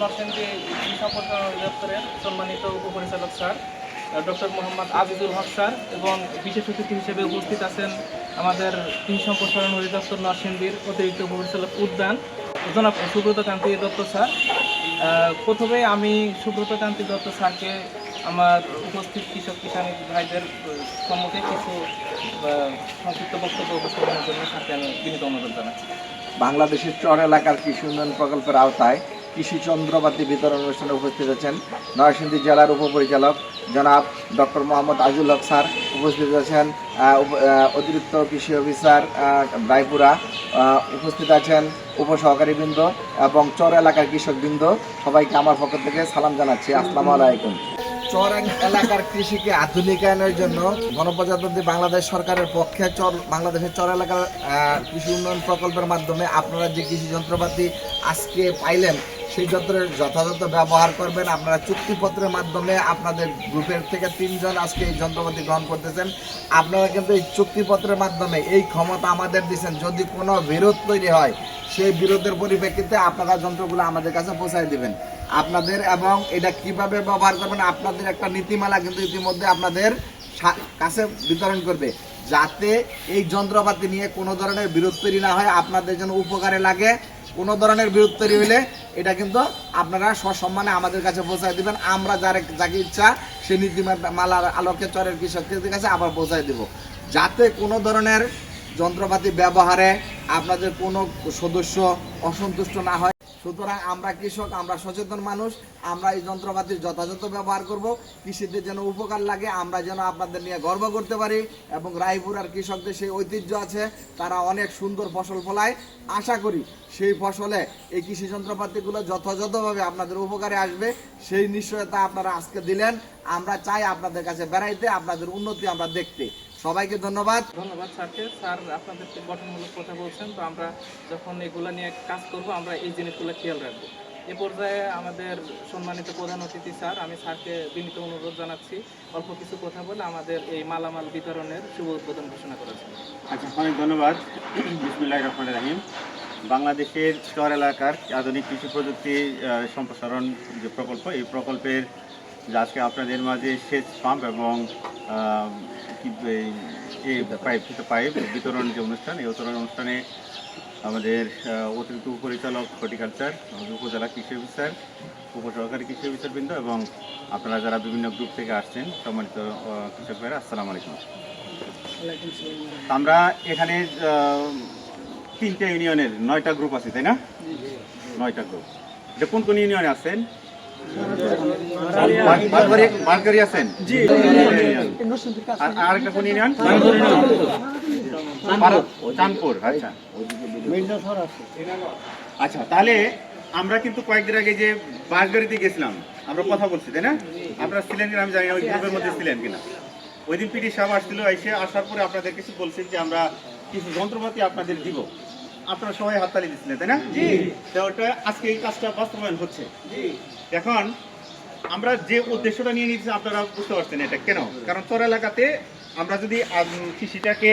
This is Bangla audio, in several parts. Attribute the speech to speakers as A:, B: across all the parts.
A: নরসিংদী কৃষি সম্প্রসারণ অধিদপ্তরের সম্মানিত উপপরিচালক স্যার ডক্টর মোহাম্মদ আজিজুল হক স্যার এবং বিশেষ অতিথি হিসেবে উপস্থিত আছেন আমাদের কৃষি সম্প্রসারণ অধিদপ্তর নরসিংদীর অতিরিক্ত উপপরিচালক উদ্যান জনাব সুব্রত কান্তি দত্ত স্যার। প্রথমে আমি সুব্রত কান্তি দত্ত স্যারকে আমার উপস্থিত কৃষক কিষানী ভাইদের সম্মুখে কিছু সংক্ষিপ্ত বক্তব্য উপস্থাপনের জন্য স্যারকে আমি বিনীত অনুরোধ জানাচ্ছি।
B: বাংলাদেশের চর এলাকার কৃষি উন্নয়ন প্রকল্পের আওতায় কৃষি যন্ত্রপাতি বিতরণ অনুষ্ঠানে উপস্থিত আছেন নরসিংদী জেলার উপপরিচালক জনাব ডক্টর মোহাম্মদ আজিজুল হক স্যার। উপস্থিত আছেন অতিরিক্ত কৃষি অফিসার রায়পুরা, উপস্থিত আছেন উপসহকারীবৃন্দ এবং চর এলাকার কৃষকবৃন্দ। সবাইকে আমার পক্ষ থেকে সালাম জানাচ্ছি, আসসালামু আলাইকুম। চর এলাকার কৃষিকে আধুনিকায়নের জন্য গণপ্রজাতন্ত্রী বাংলাদেশ সরকারের পক্ষে বাংলাদেশের চর এলাকার কৃষি উন্নয়ন প্রকল্পের মাধ্যমে আপনারা যে কৃষি যন্ত্রপাতি আজকে পাইলেন সেই যন্ত্রের যথাযথ ব্যবহার করবেন। আপনারা চুক্তিপত্রের মাধ্যমে আপনাদের গ্রুপের থেকে 3 জন আজকে এই যন্ত্রপাতি গ্রহণ করতেছেন। আপনারা কিন্তু এই চুক্তিপত্রের মাধ্যমে এই ক্ষমতা আমাদের দিচ্ছেন, যদি কোনো বিরোধ তৈরি হয় সেই বিরোধের পরিপ্রেক্ষিতে আপনারা যন্ত্রগুলো আমাদের কাছে পৌঁছায় দেবেন আপনাদের, এবং এটা কিভাবে ব্যবহার করবেন আপনাদের একটা নীতিমালা কিন্তু ইতিমধ্যে আপনাদের কাছে বিতরণ করবে, যাতে এই যন্ত্রপাতি নিয়ে কোনো ধরনের বিরোধ তৈরি না হয়, আপনাদের জন্য উপকারে লাগে। কোনো ধরনের বিরোধ তৈরি হলে এটা কিন্তু আপনারা সসম্মানে আমাদের কাছে পৌঁছায় দেবেন। আমরা যাকে ইচ্ছা সেই নীতিমালার আলোকে চরের কৃষকদের কাছে আবার পৌঁছায় দেব, যাতে কোনো ধরনের যন্ত্রপাতি ব্যবহারে আপনাদের কোনো সদস্য অসন্তুষ্ট না হয়। সুতরাং আমরা কৃষক, আমরা সচেতন মানুষ, আমরা এই যন্ত্রপাতির যথাযথ ব্যবহার করব, কৃষিদের যেন উপকার লাগে, আমরা যেন আপনাদের নিয়ে গর্ব করতে পারি। এবং রায়পুরার কৃষকদের সেই ঐতিহ্য আছে, তারা অনেক সুন্দর ফসল ফলায়। আশা করি সেই ফসলে এই কৃষি যন্ত্রপাতিগুলো যথাযথভাবে আপনাদের উপকারে আসবে, সেই নিশ্চয়তা আপনারা আজকে দিলেন। আমরা চাই আপনাদের কাছে বেড়াইতে, আপনাদের উন্নতি আমরা দেখতে। সবাইকে ধন্যবাদ
A: স্যারকে। স্যার আপনাদের গঠনমূলক কথা বলছেন, তো আমরা যখন এগুলো নিয়ে কাজ করব আমরা এই জিনিসগুলো খেয়াল রাখবো। এ পর্যায়ে আমাদের সম্মানিত প্রধান অতিথি স্যার, আমি স্যারকে বিনীত অনুরোধ জানাচ্ছি অল্প কিছু কথা বলে আমাদের এই মালামাল বিতরণের শুভ উদ্বোধন ঘোষণা করেছেন।
C: আচ্ছা, অনেক ধন্যবাদ। বিসমিল্লাহির রহমানির রহিম। বাংলাদেশের চর এলাকার আধুনিক কৃষি প্রযুক্তি সম্প্রসারণ যে প্রকল্প, এই প্রকল্পের আজকে আপনাদের মাঝে সেচ পাম্প এবং পাইপ বিতরণ যে অনুষ্ঠান, এই অনুষ্ঠানে আমাদের অতিরিক্ত উপপরিচালক হর্টিকালচার, উপজেলা কৃষি অফিসার, উপসহকারী কৃষি অফিসারবৃন্দ এবং আপনারা যারা বিভিন্ন গ্রুপ থেকে আসছেন, সম্মানিত কৃষক ভাইরা, আসসালামু আলাইকুম। আমরা এখানে 3টে ইউনিয়নের 9টা গ্রুপ আছে, তাই না? 9টা গ্রুপ। এটা কোন কোন ইউনিয়নে আছেন? বারগারি আছেন, আর একটা কোন ইউনিয়ন? চাঁদপুর। আচ্ছা আচ্ছা, তাহলে আমরা কিন্তু কয়েকদিন আগে যে বাঁশগাড়িতে গেছিলাম, আমরা কথা বলছি, তাই না? আপনারা ছিলেন কিনা আমি জানি না, ওই গ্রুপের মধ্যে ছিলেন কিনা। ওই দিন পিডি সাহেব আসছিল, আসার পরে আপনাদের কিছু বলছেন যে আমরা কিছু যন্ত্রপাতি আপনাদের দিব, আপনারা সবাই হাততালি দিচ্ছিলেন, তাই না? ওটা আজকে এই কাজটা বাস্তবায়ন হচ্ছে। এখন আমরা যে উদ্দেশ্যটা নিয়ে নিয়েছি আপনারা বুঝতে পারছেন এটা কেন। কারণ চর এলাকাতে আমরা যদি কৃষিটাকে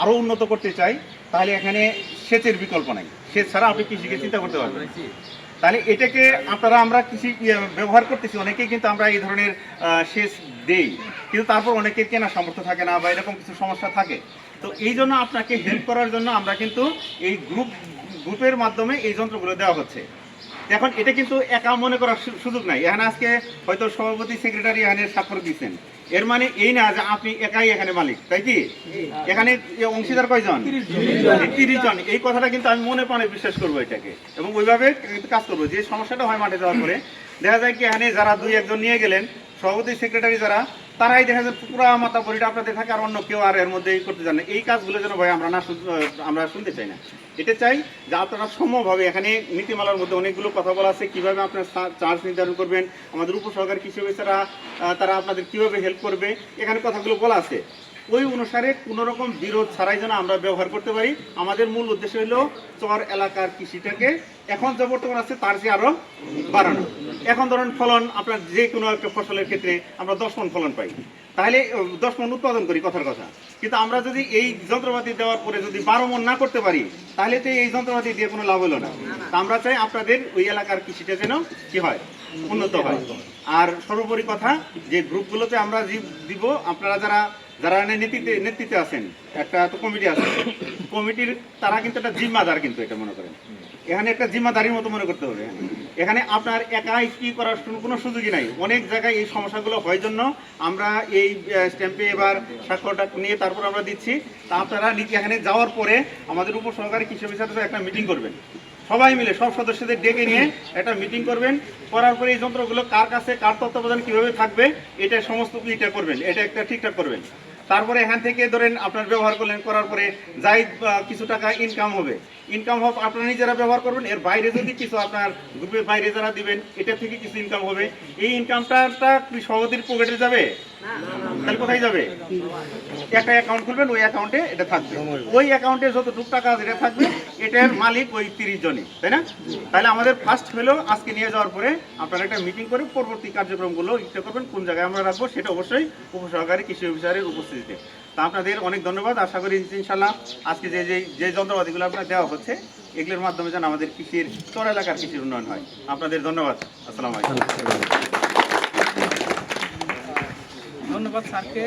C: আরো উন্নত করতে চাই, তাহলে এখানে সেচের বিকল্প নাই। সেচ ছাড়া আপনি কৃষিকে চিন্তা করতে পারবেন। তাহলে এটাকে আমরা কৃষি ব্যবহার করতেছি, অনেকেই কিন্তু আমরা এই ধরনের সেচ দেই, কিন্তু তারপর অনেকের কেনা সামর্থ্য থাকে না বা এরকম কিছু সমস্যা থাকে। তো এই জন্য আপনাকে হেল্প করার জন্য আমরা কিন্তু এই গ্রুপের মাধ্যমে এই যন্ত্রগুলো দেওয়া হচ্ছে। এখন এটা কিন্তু একা মনে করার সুযোগ নাই। এখানে আজকে হয়তো সভাপতি সেক্রেটারি এখানে স্বাক্ষর দিচ্ছেন, এর মানে এই না যে আপনি একাই এখানে মালিক, তাই কি? এখানে অংশীদার কয়জন? 30 জন। এই কথাটা কিন্তু আমি মনে প্রাণে বিশ্বাস করবো এটাকে, এবং ওইভাবে কাজ করবো। যে সমস্যাটা হয় মাঠে যাওয়ার পরে দেখা যায় কি, এখানে যারা 2-1 জন নিয়ে গেলেন, সভাপতি সেক্রেটারি যারা, তারাই দেখা যায় পুরো মাথা পরিটা আপনাদের থাকে, আর অন্য কেউ আর এর মধ্যে করতে চান না। এই কাজগুলো যেন ভাই আমরা শুনতে চাই না। এটা চাই যে আপনারা সম্ভবভাবে, এখানে নীতিমালার মধ্যে অনেকগুলো কথা বলা আছে, কিভাবে আপনার চার্জ নির্ধারণ করবেন, আমাদের উপসহকারী কৃষি অফিসাররা তারা আপনাদের কিভাবে হেল্প করবে, এখানে কথাগুলো বলা আছে। ওই অনুসারে কোনো রকম বিরোধ ছাড়াই যেন আমরা ব্যবহার করতে পারি। আমাদের মূল উদ্দেশ্য হলো চর এলাকার কৃষিটাকে এখন যে বর্তমান আছে তার চেয়ে আরো বাড়ানো। এখন ধরেন ফলন আপনার যে কোনো একটা ফসলের ক্ষেত্রে আমরা 10 মণ ফলন পাই, তাহলে 10 মণ উৎপাদন করি কথার কথা, কিন্তু আমরা যদি এই যন্ত্রপাতি দেওয়ার পরে যদি 12 মণ না করতে পারি তাহলে তো এই যন্ত্রপাতি দিয়ে কোনো লাভ হলো না। তা আমরা চাই আপনাদের ওই এলাকার কৃষিটা যেন কি হয়, উন্নত হয়। আর সর্বোপরি কথা যে গ্রুপগুলোতে আমরা দিব, আপনারা যারা যারা নেতৃত্বে আছেন, একটা তো কমিটি আছে, কমিটির তারা কিন্তু একটা জিম্মাদার, কিন্তু এটা মনে করেন এখানে একটা জিম্মাদারির মতো মনে করতে হবে। এখানে আপনার একাই কি করার কোনো সুযোগই নাই। অনেক জায়গায় এই সমস্যাগুলো হয় জন্য আমরা এই স্ট্যাম্পে এবার স্বাক্ষরটা নিয়ে তারপর আমরা দিচ্ছি। তা আপনারা এখানে যাওয়ার পরে আমাদের উপসহকারী কৃষি অফিসারের সাথে একটা মিটিং করবেন, সবাই মিলে সব সদস্যদের ডেকে নিয়ে একটা মিটিং করবেন। করার পরে এই যন্ত্রগুলো কার কাছে কার তত্ত্বাবধান কিভাবে থাকবে এটা সমস্ত এটা করবেন, এটা একটা ঠিকঠাক করবেন। তারপরে এখান থেকে ধরেন আপনার ব্যবহার করলেন, করার পরে যাই কিছু টাকা ইনকাম হবে, ইনকাম হবে আপনারা নিজেরা ব্যবহার করবেন। এর বাইরে যদি কিছু আপনার গ্রুপের বাইরে যারা দিবেন এটা থেকে কিছু ইনকাম হবে। এই ইনকামটা সভাপতির পকেটে যাবে, তাহলে কোথায় যাবে? একটা অ্যাকাউন্ট খুলবেন, ওই অ্যাকাউন্টে এটা থাকবে। ওই অ্যাকাউন্টে যতটুকু টাকা যেটা থাকবে এটার মালিক ওই 30 জনই, তাই না? তাহলে আমাদের ফার্স্ট হলো আজকে নিয়ে যাওয়ার পরে আপনারা একটা মিটিং করে পরবর্তী কার্যক্রমগুলো ইচ্ছা করবেন কোন জায়গায় আমরা রাখবো, সেটা অবশ্যই উপসহকারী কৃষি অফিসারের উপস্থিতিতে। তা আপনাদের অনেক ধন্যবাদ। আশা করি ইনশাল্লাহ আজকে যে যন্ত্রপাতিগুলো আপনার দেওয়া হচ্ছে এগুলোর মাধ্যমে যেন আমাদের কৃষির চর এলাকার কৃষির উন্নয়ন হয়। আপনাদের ধন্যবাদ। আসসালামু আলাইকুম।
A: ধন্যবাদ স্যারকে